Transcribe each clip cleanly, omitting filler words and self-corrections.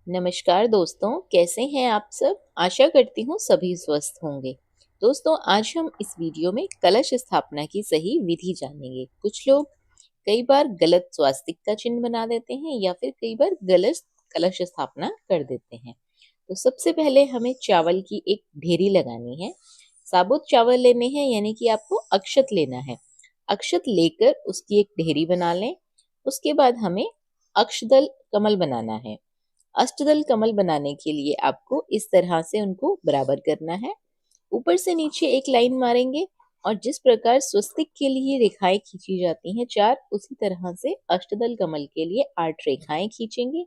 नमस्कार दोस्तों, कैसे हैं आप सब। आशा करती हूँ सभी स्वस्थ होंगे। दोस्तों, आज हम इस वीडियो में कलश स्थापना की सही विधि जानेंगे। कुछ लोग कई बार गलत स्वास्तिक का चिन्ह बना देते हैं या फिर कई बार गलत कलश स्थापना कर देते हैं। तो सबसे पहले हमें चावल की एक ढेरी लगानी है। साबुत चावल लेने हैं, यानी कि आपको अक्षत लेना है। अक्षत लेकर उसकी एक ढेरी बना लें। उसके बाद हमें अक्षदल कमल बनाना है। अष्टदल कमल बनाने के लिए आपको इस तरह से उनको बराबर करना है। ऊपर से नीचे एक लाइन मारेंगे और जिस प्रकार स्वस्तिक के लिए रेखाएं खींची जाती हैं चार, उसी तरह से अष्टदल कमल के लिए 8 रेखाएं खींचेंगे।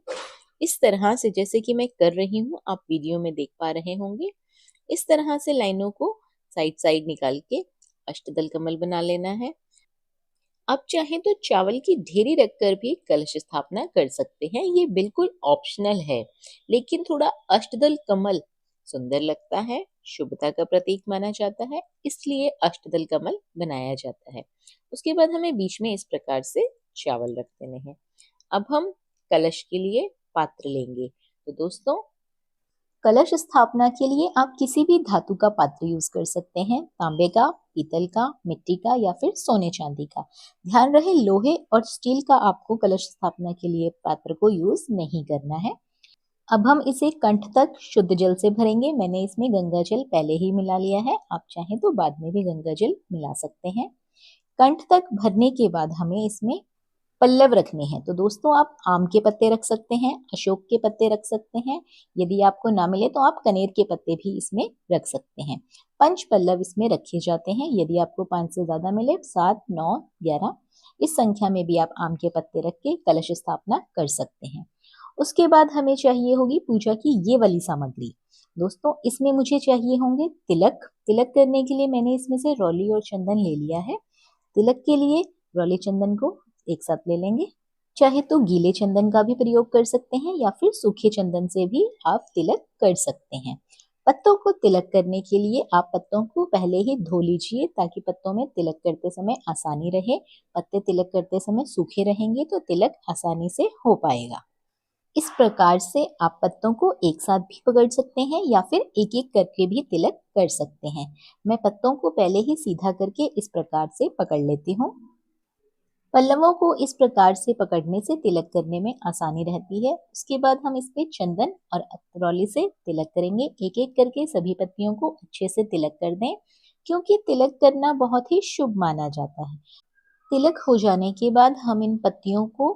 इस तरह से जैसे कि मैं कर रही हूँ, आप वीडियो में देख पा रहे होंगे। इस तरह से लाइनों को साइड साइड निकाल के अष्टदल कमल बना लेना है। आप चाहें तो चावल की ढेरी रखकर भी कलश स्थापना कर सकते हैं, ये बिल्कुल ऑप्शनल है। लेकिन थोड़ा अष्टदल कमल सुंदर लगता है, शुभता का प्रतीक माना जाता है, इसलिए अष्टदल कमल बनाया जाता है। उसके बाद हमें बीच में इस प्रकार से चावल रख देने हैं। अब हम कलश के लिए पात्र लेंगे। तो दोस्तों, कलश स्थापना के लिए आप किसी भी धातु का पात्र यूज कर सकते हैं, तांबे का, पीतल का, मिट्टी का या फिर सोने चांदी का। ध्यान रहे, लोहे और स्टील का आपको कलश स्थापना के लिए पात्र को यूज नहीं करना है। अब हम इसे कंठ तक शुद्ध जल से भरेंगे। मैंने इसमें गंगा जल पहले ही मिला लिया है, आप चाहें तो बाद में भी गंगा जल मिला सकते हैं। कंठ तक भरने के बाद हमें इसमें पल्लव रखने हैं। तो दोस्तों, आप आम के पत्ते रख सकते हैं, अशोक के पत्ते रख सकते हैं। यदि आपको ना मिले तो आप कनेर के पत्ते भी इसमें रख सकते हैं। 5 पल्लव इसमें रखे जाते हैं। यदि आपको 5 से ज्यादा मिले, 7, 9, 11, इस संख्या में भी आप आम के पत्ते रख के कलश स्थापना कर सकते हैं। उसके बाद हमें चाहिए होगी पूजा की ये वाली सामग्री। दोस्तों, इसमें मुझे चाहिए होंगे तिलक। तिलक करने के लिए मैंने इसमें से रौली और चंदन ले लिया है। तिलक के लिए रौली चंदन को एक साथ ले लेंगे। चाहे तो गीले चंदन का भी प्रयोग कर सकते हैं या फिर सूखे चंदन से भी आप तिलक कर सकते हैं। पत्तों को तिलक करने के लिए आप पत्तों को पहले ही धो लीजिए, ताकि पत्तों में तिलक करते समय आसानी रहे। पत्ते तिलक करते समय सूखे रहेंगे तो तिलक आसानी से हो पाएगा। इस प्रकार से आप पत्तों को एक साथ भी पकड़ सकते हैं या फिर एक एक करके भी तिलक कर सकते हैं। मैं पत्तों को पहले ही सीधा करके इस प्रकार से पकड़ लेती हूँ। पल्लवों को इस प्रकार से पकड़ने से तिलक करने में आसानी रहती है। उसके बाद हम इस पे चंदन और अतरौली से तिलक करेंगे। एक एक करके सभी पत्तियों को अच्छे से तिलक कर दें, क्योंकि तिलक करना बहुत ही शुभ माना जाता है। तिलक हो जाने के बाद हम इन पत्तियों को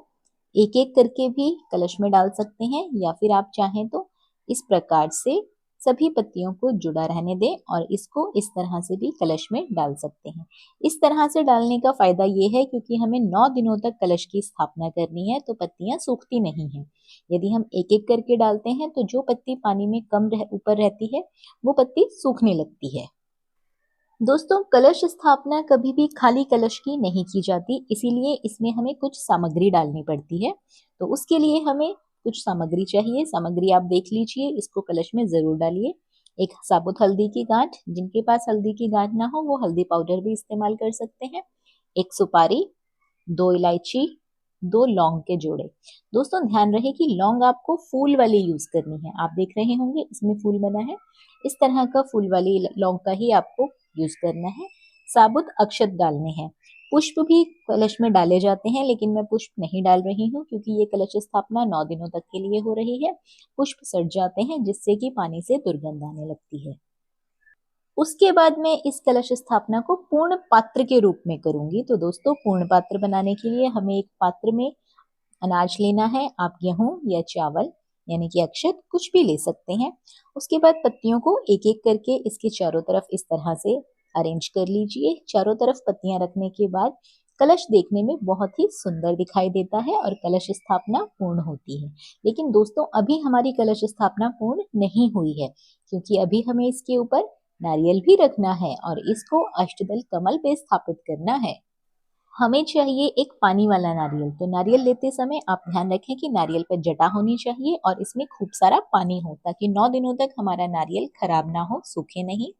एक एक करके भी कलश में डाल सकते हैं, या फिर आप चाहें तो इस प्रकार से सभी पत्तियों को जुड़ा रहने दें और इसको इस तरह से भी कलश में डाल सकते हैं। इस तरह से डालने का फायदा ये है, क्योंकि हमें 9 दिनों तक कलश की स्थापना करनी है, तो पत्तियां सूखती नहीं हैं। यदि हम एक एक करके डालते हैं तो जो पत्ती पानी में कम ऊपर रहती है, वो पत्ती सूखने लगती है। दोस्तों, कलश स्थापना कभी भी खाली कलश की नहीं की जाती, इसीलिए इसमें हमें कुछ सामग्री डालनी पड़ती है। तो उसके लिए हमें कुछ सामग्री चाहिए। सामग्री आप देख लीजिए, इसको कलश में जरूर डालिए। एक साबुत हल्दी की गांठ, जिनके पास हल्दी की गांठ ना हो वो हल्दी पाउडर भी इस्तेमाल कर सकते हैं। एक सुपारी, 2 इलायची, 2 लौंग के जोड़े। दोस्तों, ध्यान रहे कि लौंग आपको फूल वाली यूज करनी है। आप देख रहे होंगे इसमें फूल बना है, इस तरह का फूल वाली लौंग का ही आपको यूज करना है। साबुत अक्षत डालने हैं। पुष्प भी कलश में डाले जाते हैं, लेकिन मैं पुष्प नहीं डाल रही हूँ, क्योंकि ये कलश स्थापना 9 दिनों तक के लिए हो रही है। पुष्प सड़ जाते हैं, जिससे कि पानी से दुर्गंध आने लगती है। उसके बाद मैं इस कलश स्थापना को पूर्ण पात्र के रूप में करूंगी। तो दोस्तों, पूर्ण पात्र बनाने के लिए हमें एक पात्र में अनाज लेना है। आप गेहूं या चावल यानी कि अक्षत कुछ भी ले सकते हैं। उसके बाद पत्तियों को एक एक करके इसके चारों तरफ इस तरह से अरेंज कर लीजिए। चारों तरफ पत्तियां रखने के बाद कलश देखने में बहुत ही सुंदर दिखाई देता है और कलश स्थापना पूर्ण होती है। लेकिन दोस्तों, अभी हमारी कलश स्थापना पूर्ण नहीं हुई है, क्योंकि अभी हमें इसके ऊपर नारियल भी रखना है और इसको अष्टदल कमल पे स्थापित करना है। हमें चाहिए एक पानी वाला नारियल। तो नारियल लेते समय आप ध्यान रखें कि नारियल पर जटा होनी चाहिए और इसमें खूब सारा पानी हो, ताकि 9 दिनों तक हमारा नारियल खराब ना हो, सूखे नहीं।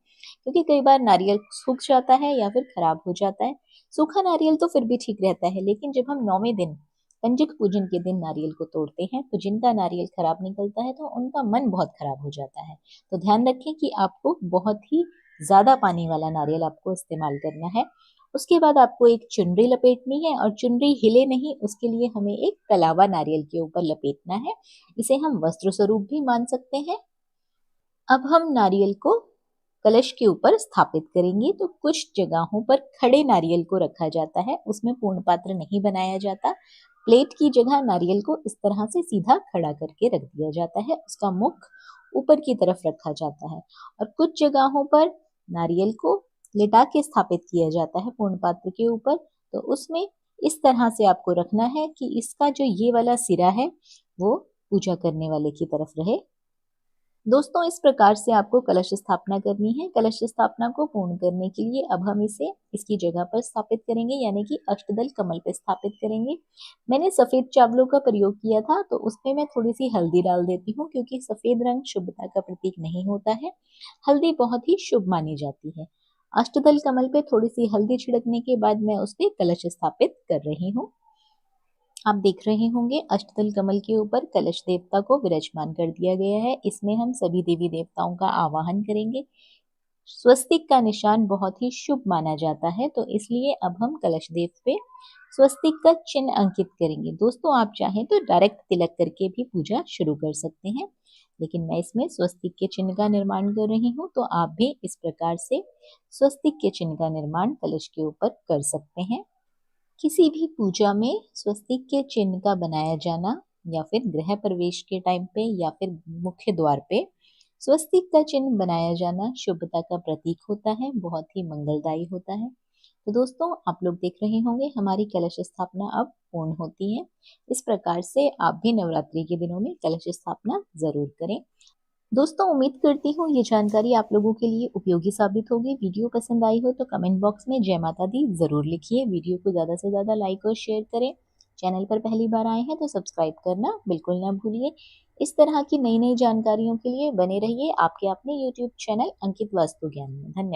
क्योंकि कई बार नारियल सूख जाता है या फिर खराब हो जाता है। सूखा नारियल तो फिर भी ठीक रहता है, लेकिन जब हम 9वें दिन कंजक पूजन के दिन नारियल को तोड़ते हैं तो जिनका नारियल खराब निकलता है तो उनका मन बहुत खराब हो जाता है। तो ध्यान रखें कि आपको बहुत ही ज़्यादा पानी वाला नारियल आपको इस्तेमाल करना है। उसके बाद आपको एक चुनरी लपेटनी है और चुनरी हिले नहीं, उसके लिए हमें एक कलावा नारियल के ऊपर लपेटना है। इसे हम वस्त्र स्वरूप भी मान सकते हैं। अब हम नारियल को कलश के ऊपर स्थापित करेंगे। तो कुछ जगहों पर खड़े नारियल को रखा जाता है, उसमें पूर्ण पात्र नहीं बनाया जाता। प्लेट की जगह नारियल को इस तरह से सीधा खड़ा करके रख दिया जाता है, उसका मुख ऊपर की तरफ रखा जाता है। और कुछ जगहों पर नारियल को लेटा के स्थापित किया जाता है पूर्ण पात्र के ऊपर। तो उसमें इस तरह से आपको रखना है कि इसका जो ये वाला सिरा है वो पूजा करने वाले की तरफ रहे। दोस्तों, इस प्रकार से आपको कलश स्थापना करनी है। कलश स्थापना को पूर्ण करने के लिए अब हम इसे इसकी जगह पर स्थापित करेंगे, यानी कि अष्टदल कमल पे स्थापित करेंगे। मैंने सफेद चावलों का प्रयोग किया था, तो उसमें मैं थोड़ी सी हल्दी डाल देती हूँ, क्योंकि सफेद रंग शुभता का प्रतीक नहीं होता है। हल्दी बहुत ही शुभ मानी जाती है। अष्टदल कमल पे थोड़ी सी हल्दी छिड़कने के बाद मैं उस पे कलश स्थापित कर रही हूँ। आप देख रहे होंगे अष्टदल कमल के ऊपर कलश देवता को विराजमान कर दिया गया है। इसमें हम सभी देवी देवताओं का आवाहन करेंगे। स्वस्तिक का निशान बहुत ही शुभ माना जाता है, तो इसलिए अब हम कलश देव पे स्वस्तिक का चिन्ह अंकित करेंगे। दोस्तों, आप चाहें तो डायरेक्ट तिलक करके भी पूजा शुरू कर सकते हैं, लेकिन मैं इसमें स्वस्तिक के चिन्ह का निर्माण कर रही हूँ, तो आप भी इस प्रकार से स्वस्तिक के चिन्ह का निर्माण कलश के ऊपर कर सकते हैं। किसी भी पूजा में स्वस्तिक के चिन्ह का बनाया जाना, या फिर गृह प्रवेश के टाइम पे या फिर मुख्य द्वार पे स्वस्तिक का चिन्ह बनाया जाना शुभता का प्रतीक होता है, बहुत ही मंगलदायी होता है। तो दोस्तों, आप लोग देख रहे होंगे हमारी कलश स्थापना अब पूर्ण होती है। इस प्रकार से आप भी नवरात्रि के दिनों में कलश स्थापना जरूर करें। दोस्तों, उम्मीद करती हूँ ये जानकारी आप लोगों के लिए उपयोगी साबित होगी। वीडियो पसंद आई हो तो कमेंट बॉक्स में जय माता दी जरूर लिखिए। वीडियो को ज़्यादा से ज़्यादा लाइक और शेयर करें। चैनल पर पहली बार आए हैं तो सब्सक्राइब करना बिल्कुल ना भूलिए। इस तरह की नई नई जानकारियों के लिए बने रहिए आपके अपने यूट्यूब चैनल अंकित वास्तु ज्ञान में। धन्यवाद।